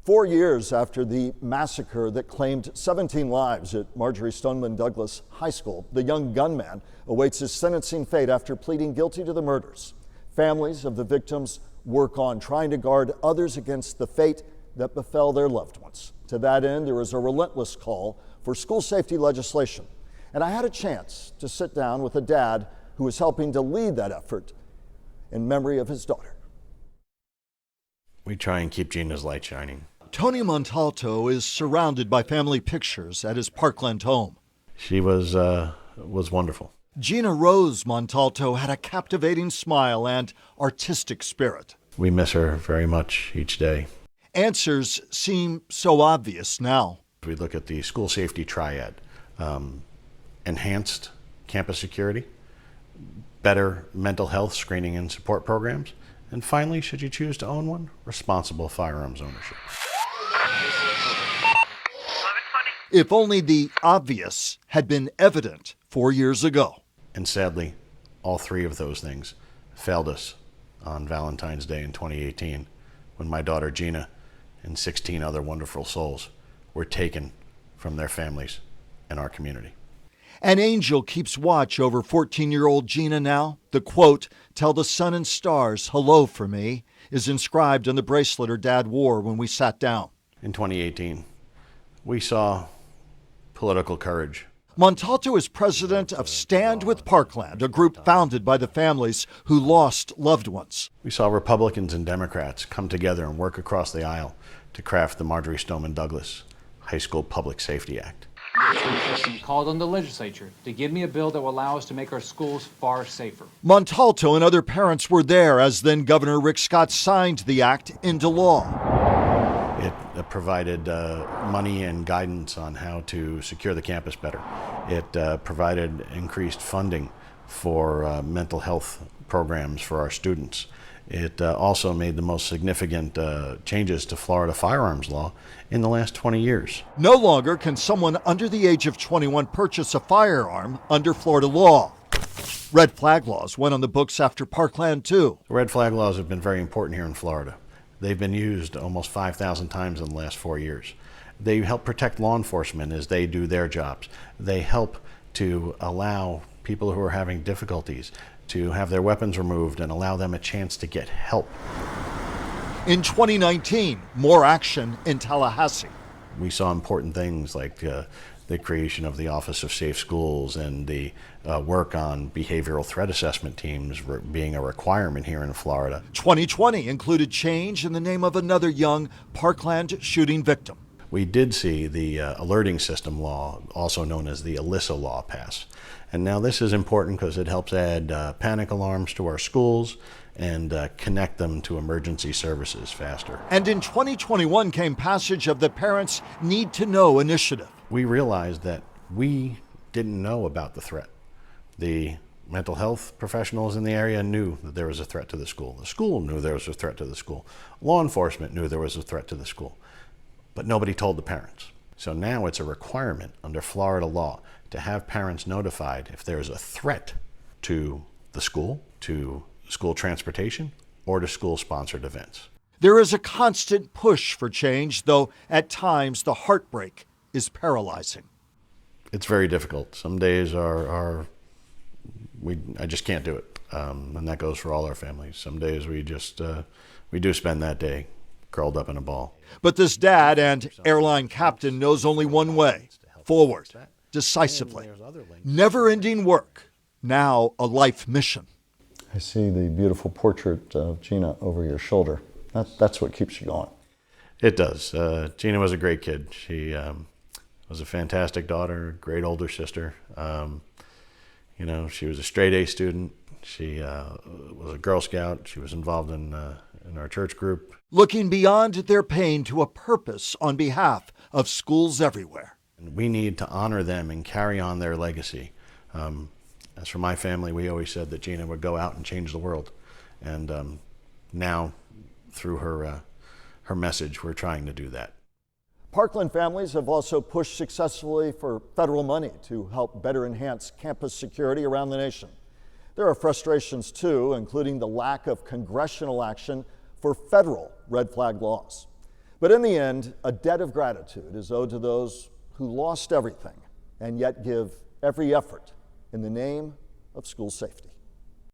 4 years after the massacre that claimed 17 lives at Marjory Stoneman Douglas High School, the young gunman awaits his sentencing fate after pleading guilty to the murders. Families of the victims work on trying to guard others against the fate that befell their loved ones. To that end, there is a relentless call for school safety legislation. And I had a chance to sit down with a dad who is helping to lead that effort in memory of his daughter. We try and keep Gina's light shining. Tony Montalto is surrounded by family pictures at his Parkland home. She was wonderful. Gina Rose Montalto had a captivating smile and artistic spirit. We miss her very much each day. Answers seem so obvious now. We look at the school safety triad, enhanced campus security, better mental health screening and support programs, and finally, should you choose to own one, responsible firearms ownership. If only the obvious had been evident 4 years ago. And sadly, all three of those things failed us on Valentine's Day in 2018, when my daughter Gina and 16 other wonderful souls were taken from their families and our community. An angel keeps watch over 14-year-old Gina now. The quote, "Tell the sun and stars hello for me," is inscribed on the bracelet her dad wore when we sat down. In 2018, we saw political courage. Montalto is president of Stand with Parkland, a group founded by the families who lost loved ones. We saw Republicans and Democrats come together and work across the aisle to craft the Marjory Stoneman Douglas High School Public Safety Act. Called on the legislature to give me a bill that will allow us to make our schools far safer. Montalto and other parents were there as then Governor Rick Scott signed the act into law. It provided money and guidance on how to secure the campus better. It provided increased funding for mental health programs for our students. It also made the most significant changes to Florida firearms law in the last 20 years. No longer can someone under the age of 21 purchase a firearm under Florida law. Red flag laws went on the books after Parkland too. Red flag laws have been very important here in Florida. They've been used almost 5,000 times in the last 4 years. They help protect law enforcement as they do their jobs. They help to allow people who are having difficulties to have their weapons removed and allow them a chance to get help. In 2019, more action in Tallahassee. We saw important things like the creation of the Office of Safe Schools and the work on behavioral threat assessment teams being a requirement here in Florida. 2020 included change in the name of another young Parkland shooting victim. We did see the alerting system law, also known as the Alyssa law, pass. And now this is important because it helps add panic alarms to our schools and connect them to emergency services faster. And in 2021 came passage of the Parents Need to Know initiative. We realized that we didn't know about the threat. The mental health professionals in the area knew that there was a threat to the school. The school knew there was a threat to the school. Law enforcement knew there was a threat to the school. But nobody told the parents. So now it's a requirement under Florida law to have parents notified if there's a threat to the school, to school transportation, or to school-sponsored events. There is a constant push for change, though at times the heartbreak is paralyzing. It's very difficult. Some days I just can't do it, and that goes for all our families. Some days we do spend that day curled up in a ball. But this dad and airline captain knows only one way: forward, decisively. Never-ending work, now a life mission. I see the beautiful portrait of Gina over your shoulder. That's what keeps you going. It does. Gina was a great kid. She was a fantastic daughter, great older sister. She was a straight A student. She was a Girl Scout. She was involved in our church group. Looking beyond their pain to a purpose on behalf of schools everywhere. And we need to honor them and carry on their legacy. As for my family, we always said that Gina would go out and change the world. And now, through her message, we're trying to do that. Parkland families have also pushed successfully for federal money to help better enhance campus security around the nation. There are frustrations too, including the lack of congressional action for federal red flag laws. But in the end, a debt of gratitude is owed to those who lost everything and yet give every effort in the name of school safety.